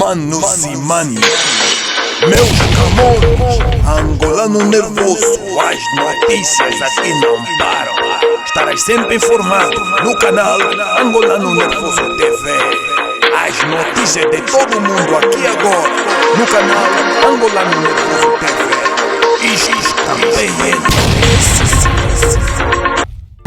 Manos e manos, meus camões, angolano nervoso, as notícias aqui não param. Estarás sempre informado no canal Angolano Nervoso TV. As notícias de todo mundo aqui agora, no canal Angolano Nervoso TV. Isto também é notícias.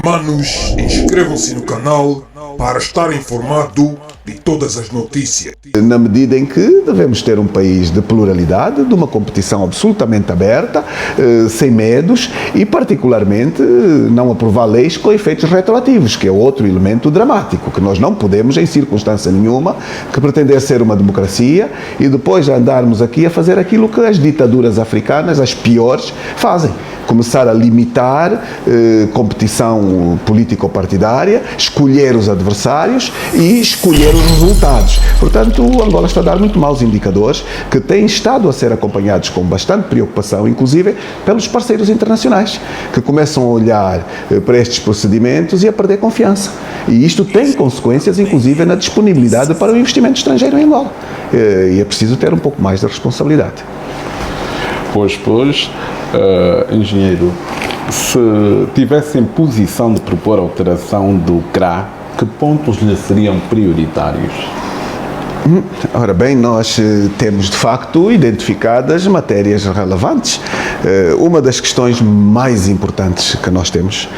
Manos, inscrevam-se no canal para estar informado de todas as notícias. Na medida em que devemos ter um país de pluralidade, de uma competição absolutamente aberta, sem medos e, particularmente, não aprovar leis com efeitos retroativos, que é outro elemento dramático, que nós não podemos, em circunstância nenhuma, que pretender ser uma democracia e depois andarmos aqui a fazer aquilo que as ditaduras africanas, as piores, fazem. Começar a limitar competição político-partidária, escolher os adversários e escolher os resultados. Portanto, Angola está a dar muito maus indicadores que têm estado a ser acompanhados com bastante preocupação, inclusive pelos parceiros internacionais, que começam a olhar para estes procedimentos e a perder confiança. E isto tem consequências, inclusive, na disponibilidade para o investimento estrangeiro em Angola. E é preciso ter um pouco mais de responsabilidade. Pois, engenheiro, se tivesse em posição de propor alteração do CRA, que pontos lhe seriam prioritários? Ora bem, nós temos de facto identificadas matérias relevantes. Uma das questões mais importantes que nós temos,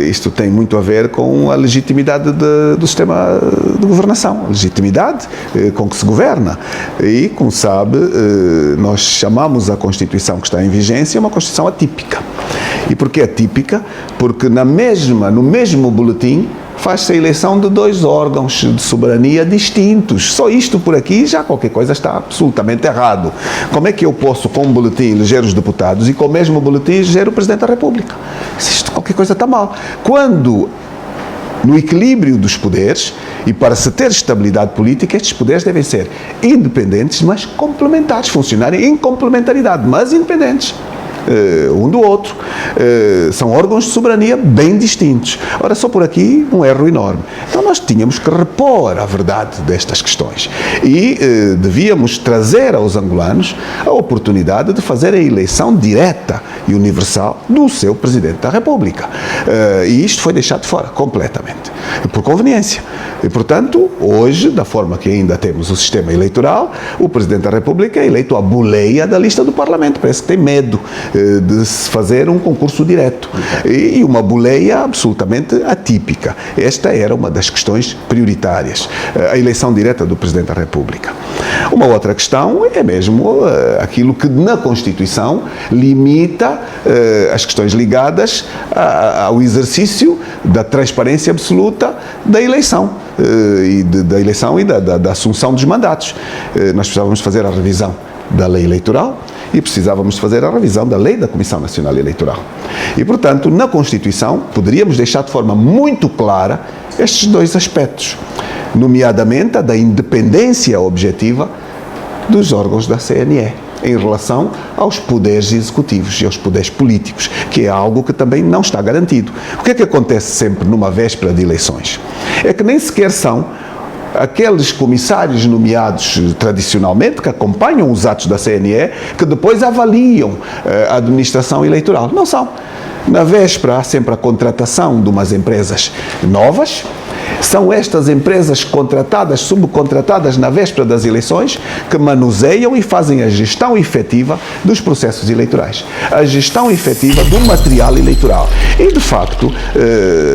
isto tem muito a ver com a legitimidade do sistema de governação, a legitimidade com que se governa. E, como sabe, nós chamamos a Constituição que está em vigência uma Constituição atípica. E por que atípica? Porque no mesmo boletim, faz-se a eleição de dois órgãos de soberania distintos. Só isto por aqui já qualquer coisa está absolutamente errado. Como é que eu posso, com um boletim, eleger os deputados e com o mesmo boletim eleger o Presidente da República? Isto, qualquer coisa está mal. Quando, no equilíbrio dos poderes, e para se ter estabilidade política, estes poderes devem ser independentes, mas complementares, funcionarem em complementaridade, mas independentes. Um do outro. São órgãos de soberania bem distintos. Ora, só por aqui um erro enorme. Então nós tínhamos que repor a verdade destas questões e devíamos trazer aos angolanos a oportunidade de fazer a eleição direta e universal do seu Presidente da República. E isto foi deixado de fora, completamente, por conveniência. E, portanto, hoje, da forma que ainda temos o sistema eleitoral, o Presidente da República é eleito à boleia da lista do Parlamento. Parece que tem medo de se fazer um concurso direto. E uma boleia absolutamente atípica. Esta era uma das questões prioritárias, a eleição direta do Presidente da República. Uma outra questão é mesmo aquilo que na Constituição limita as questões ligadas ao exercício da transparência absoluta da eleição. Da assunção dos mandatos. Nós precisávamos fazer a revisão da lei eleitoral e precisávamos fazer a revisão da lei da Comissão Nacional Eleitoral. E, portanto, na Constituição, poderíamos deixar de forma muito clara estes dois aspectos, nomeadamente a da independência objetiva dos órgãos da CNE, em relação aos poderes executivos e aos poderes políticos, que é algo que também não está garantido. O que é que acontece sempre numa véspera de eleições? É que nem sequer são aqueles comissários nomeados tradicionalmente, que acompanham os atos da CNE, que depois avaliam a administração eleitoral. Não são. Na véspera há sempre a contratação de umas empresas novas. São estas empresas contratadas, subcontratadas na véspera das eleições, que manuseiam e fazem a gestão efetiva dos processos eleitorais. A gestão efetiva do material eleitoral. E, de facto,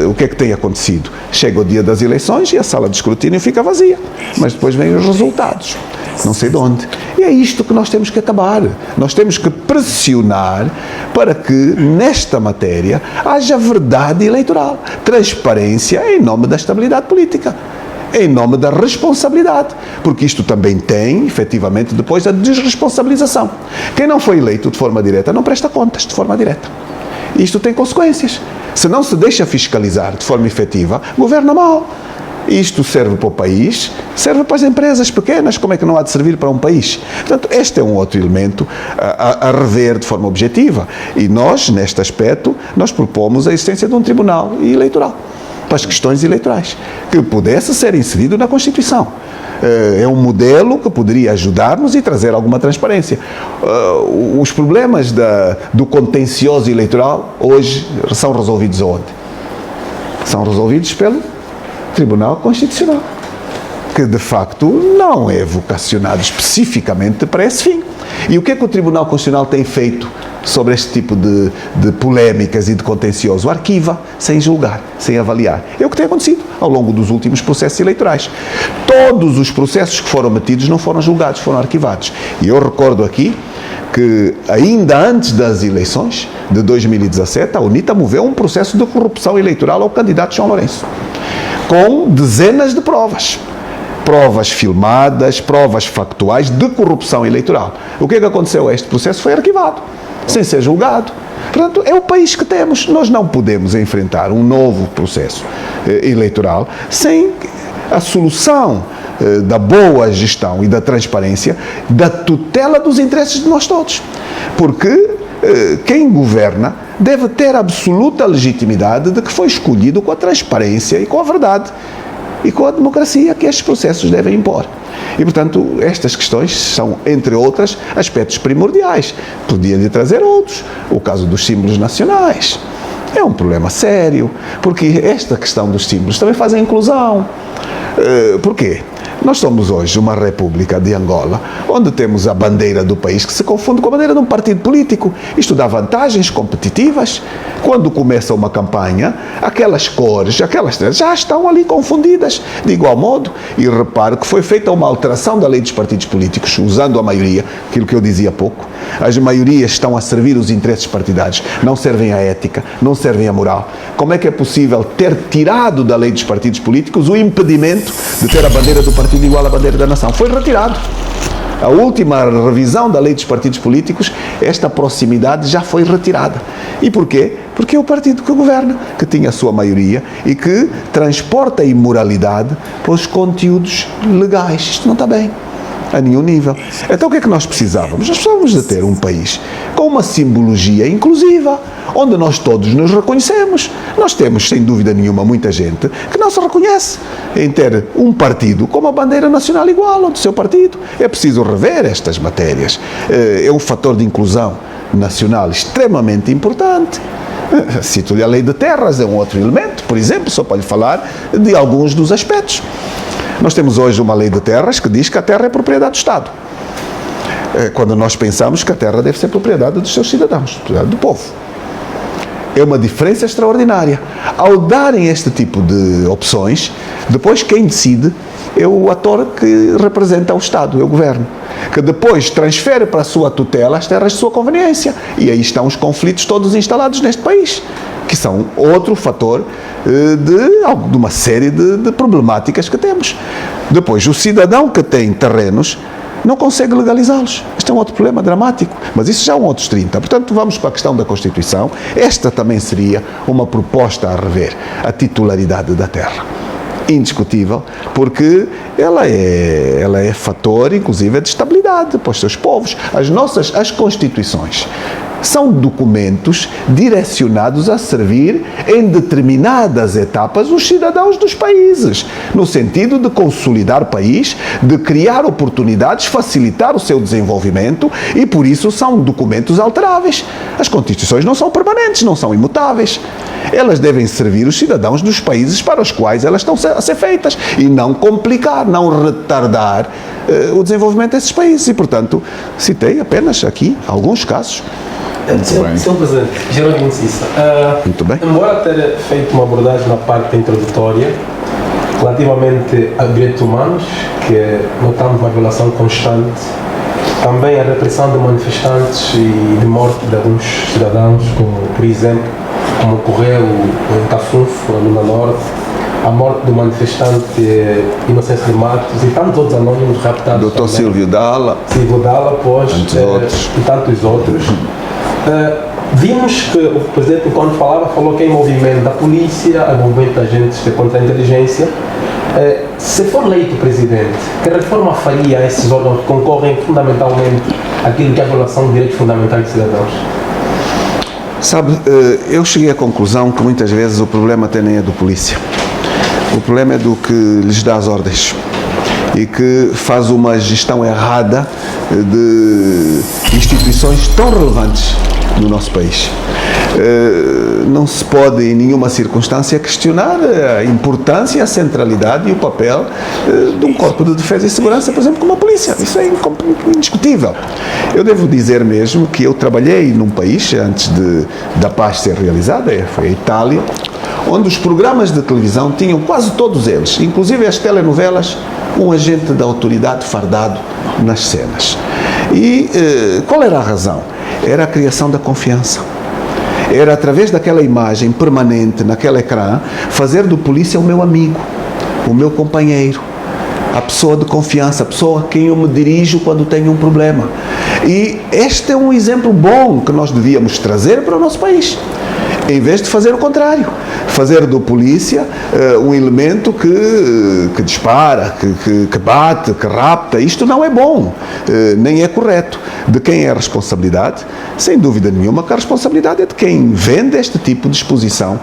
o que é que tem acontecido? Chega o dia das eleições e a sala de escrutínio fica vazia. Mas depois vêm os resultados. Não sei de onde. E é isto que nós temos que acabar. Nós temos que pressionar para que, nesta matéria, haja verdade eleitoral. Transparência em nome da estabilidade política. Em nome da responsabilidade. Porque isto também tem, efetivamente, depois a desresponsabilização. Quem não foi eleito de forma direta não presta contas de forma direta. Isto tem consequências. Se não se deixa fiscalizar de forma efetiva, governa mal. Isto serve para o país, serve para as empresas pequenas, como é que não há de servir para um país? Portanto, este é um outro elemento a rever de forma objetiva. E nós, neste aspecto, nós propomos a existência de um tribunal eleitoral para as questões eleitorais, que pudesse ser inserido na Constituição. É um modelo que poderia ajudar-nos e trazer alguma transparência. Os problemas do contencioso eleitoral hoje são resolvidos aonde? São resolvidos pelo Tribunal Constitucional, que de facto não é vocacionado especificamente para esse fim. E o que é que o Tribunal Constitucional tem feito sobre este tipo de polémicas e de contencioso? Arquiva, sem julgar, sem avaliar. É o que tem acontecido ao longo dos últimos processos eleitorais. Todos os processos que foram metidos não foram julgados, foram arquivados. E eu recordo aqui que ainda antes das eleições de 2017, a UNITA moveu um processo de corrupção eleitoral ao candidato João Lourenço, com dezenas de provas filmadas, provas factuais de corrupção eleitoral. O que é que aconteceu? Este processo foi arquivado, sem ser julgado. Portanto, é o país que temos. Nós não podemos enfrentar um novo processo eleitoral sem a solução da boa gestão e da transparência, da tutela dos interesses de nós todos. Porque quem governa deve ter absoluta legitimidade de que foi escolhido com a transparência e com a verdade e com a democracia que estes processos devem impor. E, portanto, estas questões são, entre outras, aspectos primordiais. Podia-lhe trazer outros. O caso dos símbolos nacionais. É um problema sério, porque esta questão dos símbolos também faz a inclusão. Porquê? Nós somos hoje uma república de Angola, onde temos a bandeira do país que se confunde com a bandeira de um partido político. Isto dá vantagens competitivas. Quando começa uma campanha, aquelas cores, aquelas já estão ali confundidas de igual modo. E repare que foi feita uma alteração da lei dos partidos políticos, usando a maioria, aquilo que eu dizia há pouco. As maiorias estão a servir os interesses partidários, não servem à ética, não servem à moral. Como é que é possível ter tirado da lei dos partidos políticos o impedimento de ter a bandeira do partido igual à bandeira da nação? Foi retirado. A última revisão da lei dos partidos políticos, esta proximidade já foi retirada. E porquê? Porque é o partido que governa, que tinha a sua maioria e que transporta a imoralidade para os conteúdos legais. Isto não está bem, a nenhum nível. Então o que é que nós precisávamos? Nós precisávamos de ter um país com uma simbologia inclusiva, onde nós todos nos reconhecemos. Nós temos, sem dúvida nenhuma, muita gente que não se reconhece em ter um partido com uma bandeira nacional igual ao do seu partido. É preciso rever estas matérias. É um fator de inclusão nacional extremamente importante. Cito-lhe a lei de terras, é um outro elemento, por exemplo, só para lhe falar de alguns dos aspectos. Nós temos hoje uma lei de terras que diz que a terra é propriedade do Estado. Quando nós pensamos que a terra deve ser propriedade dos seus cidadãos, propriedade do povo. É uma diferença extraordinária. Ao darem este tipo de opções, depois quem decide é o ator que representa o Estado, é o Governo, que depois transfere para a sua tutela as terras de sua conveniência. E aí estão os conflitos todos instalados neste país, que são outro fator de uma série de problemáticas que temos. Depois, o cidadão que tem terrenos não consegue legalizá-los. Este é um outro problema dramático, mas isso já é um outros 30. Portanto, vamos para a questão da Constituição. Esta também seria uma proposta a rever, a titularidade da terra. Indiscutível, porque ela é fator, inclusive, de estabilidade para os seus povos. As constituições são documentos direcionados a servir em determinadas etapas os cidadãos dos países, no sentido de consolidar o país, de criar oportunidades, facilitar o seu desenvolvimento, e por isso são documentos alteráveis. As constituições não são permanentes, não são imutáveis. Elas devem servir os cidadãos dos países para os quais elas estão a ser feitas e não complicar, não retardar o desenvolvimento desses países. E, portanto, citei apenas aqui alguns casos. Sr. Presidente, Jerónimo Cissa, Muito bem. Embora ter feito uma abordagem na parte introdutória relativamente a direitos humanos, que notamos uma violação constante, também a repressão de manifestantes e de morte de alguns cidadãos, como, por exemplo, como ocorreu em Cafunfo, no Norte, a morte do manifestante Inocêncio de Matos e tantos outros anónimos raptados. Dr. Silvio Dalla, pois, e tantos outros. Vimos que o Presidente, enquanto falou que é envolvimento da polícia, envolvimento de agentes de contra-inteligência. Se for eleito Presidente, que reforma faria a esses órgãos que concorrem fundamentalmente àquilo que é a violação de direitos fundamentais dos cidadãos? sabe, eu cheguei à conclusão que muitas vezes o problema até nem é do polícia. O problema é do que lhes dá as ordens. e que faz uma gestão errada de instituições tão relevantes no nosso país. Não se pode em nenhuma circunstância questionar a importância, a centralidade e o papel de um corpo de defesa e segurança, por exemplo, como a polícia. Isso é indiscutível. Eu devo dizer mesmo que eu trabalhei num país, antes da paz ser realizada, foi a Itália, onde os programas de televisão tinham quase todos eles, inclusive as telenovelas, um agente da autoridade fardado nas cenas. E qual era a razão? Era a criação da confiança. Era através daquela imagem permanente naquele ecrã, fazer do polícia o meu amigo, o meu companheiro, a pessoa de confiança, a pessoa a quem eu me dirijo quando tenho um problema. E este é um exemplo bom que nós devíamos trazer para o nosso país, em vez de fazer o contrário, fazer do polícia um elemento que dispara, que bate, que rapta. Isto não é bom, nem é correto. De quem é a responsabilidade? Sem dúvida nenhuma que a responsabilidade é de quem vende este tipo de exposição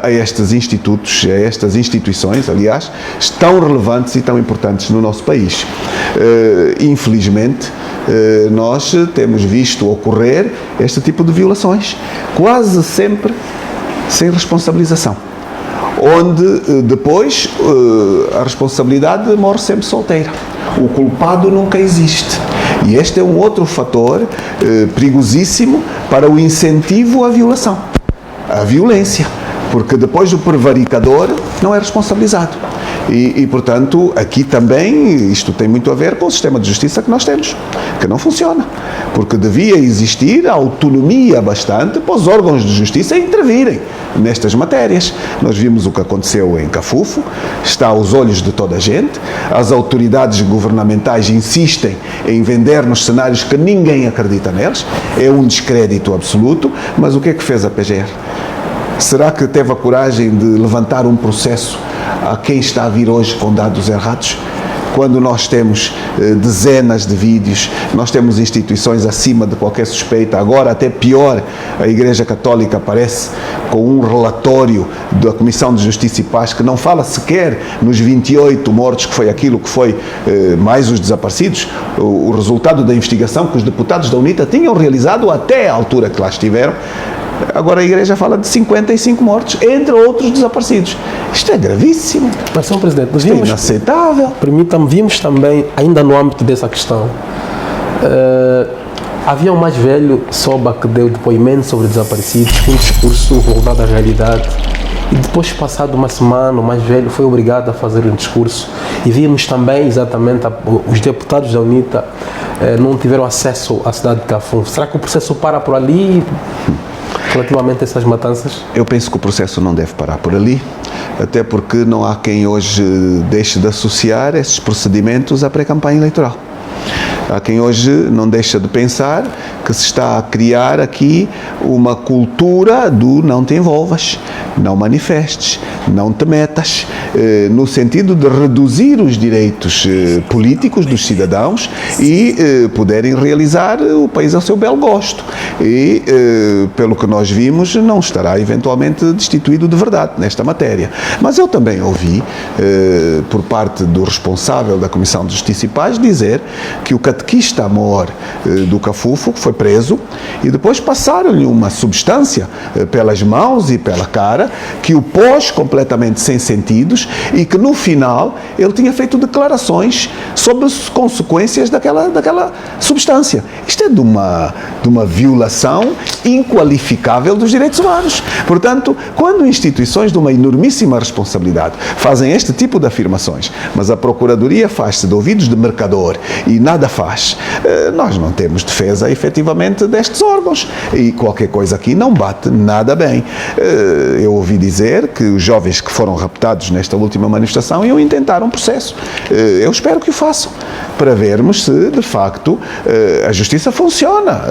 a estes institutos, a estas instituições, aliás, tão relevantes e tão importantes no nosso país. Infelizmente, nós temos visto ocorrer este tipo de violações, quase sempre sem responsabilização, onde depois a responsabilidade morre sempre solteira. O culpado nunca existe. E este é um outro fator perigosíssimo para o incentivo à violação, à violência, porque depois o prevaricador não é responsabilizado. E, portanto, aqui também, isto tem muito a ver com o sistema de justiça que nós temos, que não funciona, porque devia existir autonomia bastante para os órgãos de justiça intervirem nestas matérias. Nós vimos o que aconteceu em Cafufo, está aos olhos de toda a gente, as autoridades governamentais insistem em vender-nos cenários que ninguém acredita neles, é um descrédito absoluto, mas o que é que fez a PGR? Será que teve a coragem de levantar um processo a quem está a vir hoje com dados errados? Quando nós temos dezenas de vídeos, nós temos instituições acima de qualquer suspeita, agora até pior, a Igreja Católica aparece com um relatório da Comissão de Justiça e Paz que não fala sequer nos 28 mortos, que foi aquilo que foi, mais os desaparecidos, o resultado da investigação que os deputados da UNITA tinham realizado até a altura que lá estiveram. Agora a Igreja fala de 55 mortos, entre outros desaparecidos. Isto é gravíssimo. Mas, Sr. Presidente, nós Isto é inaceitável. Permitam-me, vimos também, ainda no âmbito dessa questão, havia um mais velho, Soba, que deu depoimento sobre desaparecidos, com um discurso voltado à realidade. E depois, passado uma semana, o mais velho foi obrigado a fazer um discurso. E vimos também, exatamente, os deputados da UNITA não tiveram acesso à cidade de Cafufo. Será que o processo para por ali, relativamente a essas matanças? Eu penso que o processo não deve parar por ali, até porque não há quem hoje deixe de associar esses procedimentos à pré-campanha eleitoral. Há quem hoje não deixa de pensar que se está a criar aqui uma cultura do não te envolvas, não manifestes, não te metas, no sentido de reduzir os direitos políticos dos cidadãos e poderem realizar o país ao seu belo gosto. E, pelo que nós vimos, não estará eventualmente destituído de verdade nesta matéria. Mas eu também ouvi, por parte do responsável da Comissão de Justiça e Paz, dizer que o catequista-mor do Cafufo foi preso e depois passaram-lhe uma substância pelas mãos e pela cara que o pôs completamente sem sentidos e que no final ele tinha feito declarações sobre as consequências daquela substância. Isto é de uma violação inqualificável dos direitos humanos. Portanto, quando instituições de uma enormíssima responsabilidade fazem este tipo de afirmações, mas a Procuradoria faz-se de ouvidos de mercador e nada faz, nós não temos defesa efetivamente destes órgãos e qualquer coisa aqui não bate nada bem. Eu ouvi dizer que os jovens que foram raptados nesta última manifestação iam intentar um processo. Eu espero que o façam, para vermos se de facto a justiça funciona,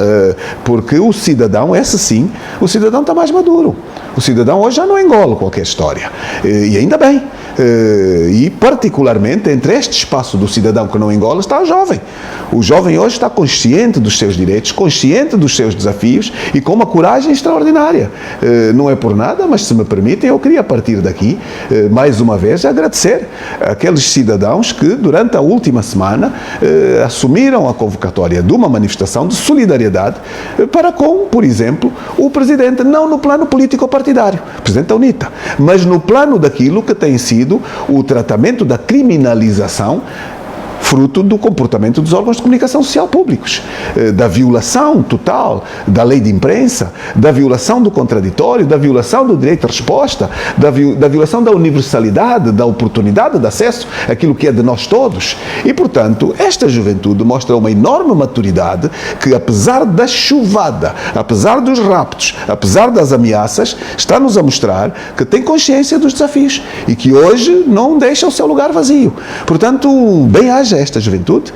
porque o cidadão, esse sim, o cidadão está mais maduro. O cidadão hoje já não engola qualquer história, e ainda bem, E particularmente entre este espaço do cidadão que não engola está o jovem. O jovem hoje está consciente dos seus direitos, consciente dos seus desafios e com uma coragem extraordinária. Não é por nada, mas se me permitem, eu queria partir daqui, mais uma vez, agradecer àqueles cidadãos que durante a última semana assumiram a convocatória de uma manifestação de solidariedade para com, por exemplo, o Presidente, não no plano político-partidário, o Presidente da UNITA, mas no plano daquilo que tem sido o tratamento da criminalização fruto do comportamento dos órgãos de comunicação social públicos, da violação total da lei de imprensa, da violação do contraditório, da violação do direito de resposta, da violação da universalidade, da oportunidade de acesso àquilo que é de nós todos. E, portanto, esta juventude mostra uma enorme maturidade que, apesar da chuvada, apesar dos raptos, apesar das ameaças, está-nos a mostrar que tem consciência dos desafios e que hoje não deixa o seu lugar vazio. Portanto, bem-haja esta juventude,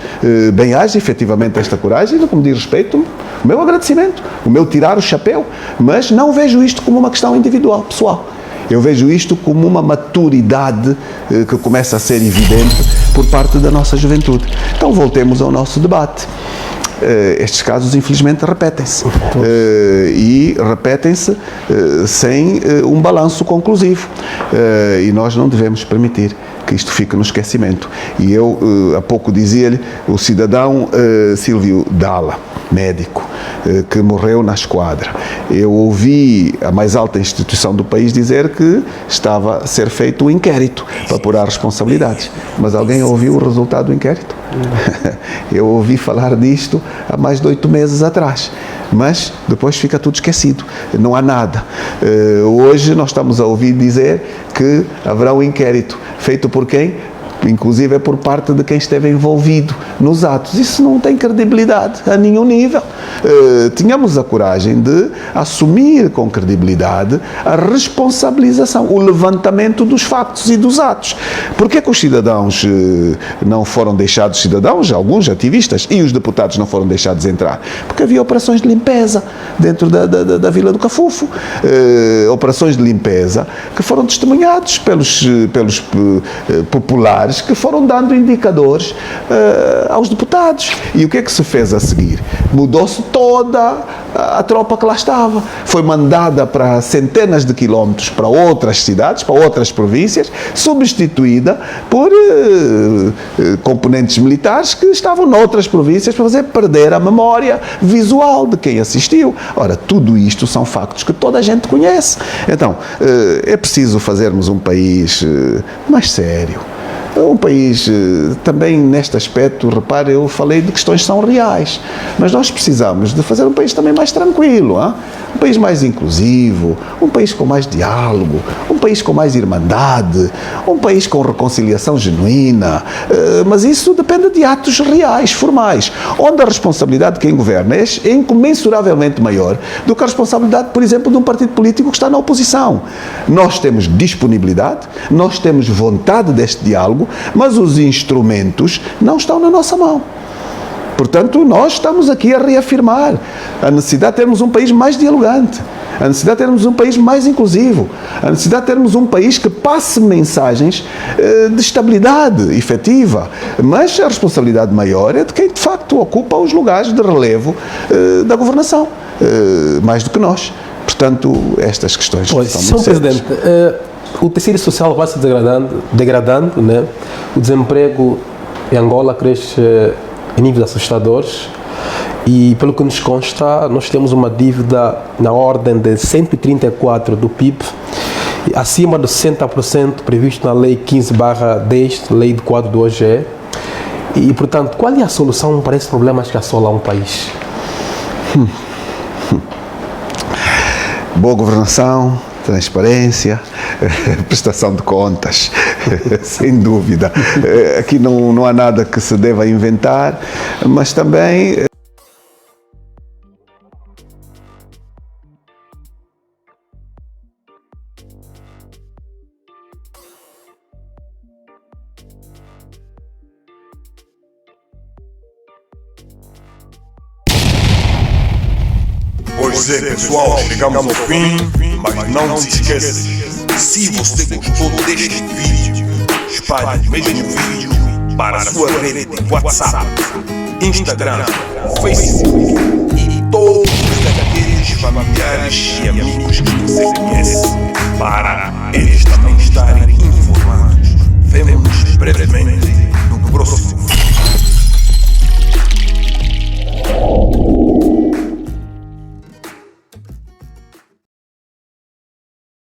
bem-haja efetivamente esta coragem, e, como diz respeito, o meu agradecimento, o meu tirar o chapéu, mas não vejo isto como uma questão individual, pessoal. Eu vejo isto como uma maturidade que começa a ser evidente por parte da nossa juventude. Então voltemos ao nosso debate. Estes casos, infelizmente, repetem-se. E repetem-se sem um balanço conclusivo. E nós não devemos permitir que isto fique no esquecimento. E eu, há pouco dizia-lhe, o cidadão Silvio Dalla, médico, que morreu na esquadra. Eu ouvi a mais alta instituição do país dizer que estava a ser feito um inquérito para apurar responsabilidades. Mas alguém ouviu o resultado do inquérito? Eu ouvi falar disto há mais de 8 meses atrás. Mas depois fica tudo esquecido, não há nada. Hoje nós estamos a ouvir dizer que haverá um inquérito feito por quem? Inclusive é por parte de quem esteve envolvido nos atos. Isso não tem credibilidade a nenhum nível. Tínhamos a coragem de assumir com credibilidade a responsabilização, o levantamento dos factos e dos atos. Porquê que os cidadãos não foram deixados, cidadãos, alguns ativistas, e os deputados não foram deixados entrar? Porque havia operações de limpeza dentro da Vila do Cafufo, operações de limpeza que foram testemunhados pelos populares, que foram dando indicadores aos deputados. E o que é que se fez a seguir? Mudou-se toda a tropa que lá estava. Foi mandada para centenas de quilómetros para outras cidades, para outras províncias, substituída por componentes militares que estavam noutras províncias para fazer perder a memória visual de quem assistiu. Ora, tudo isto são factos que toda a gente conhece. Então, é preciso fazermos um país mais sério. Um país, também neste aspecto, repare, eu falei de questões que são reais, mas nós precisamos de fazer um país também mais tranquilo, hein? Um país mais inclusivo, um país com mais diálogo, um país com mais irmandade, um país com reconciliação genuína, mas isso depende de atos reais, formais, onde a responsabilidade de quem governa é incomensuravelmente maior do que a responsabilidade, por exemplo, de um partido político que está na oposição. Nós temos disponibilidade, nós temos vontade deste diálogo, mas os instrumentos não estão na nossa mão. Portanto, nós estamos aqui a reafirmar a necessidade de termos um país mais dialogante, a necessidade de termos um país mais inclusivo, a necessidade de termos um país que passe mensagens de estabilidade efetiva, mas a responsabilidade maior é de quem de facto ocupa os lugares de relevo da governação, mais do que nós. Portanto, estas questões são muito sérias. Presidente, o tecido social vai se degradando, né? O desemprego em Angola cresce em níveis assustadores e, pelo que nos consta, nós temos uma dívida na ordem de 134% do PIB, acima de 60% previsto na Lei 15/10, Lei de Quadro do OGE. E, portanto, qual é a solução para esses problemas que assolam um país? Boa governação, transparência, prestação de contas, sem dúvida. Aqui não há nada que se deva inventar, mas também Pois é, pessoal, chegamos ao fim, mas não se esqueça, se você gostou deste vídeo, espalhe o mesmo vídeo para a sua rede de WhatsApp, Instagram, Facebook e todos aqueles familiares e amigos que você conhece, para eles também estarem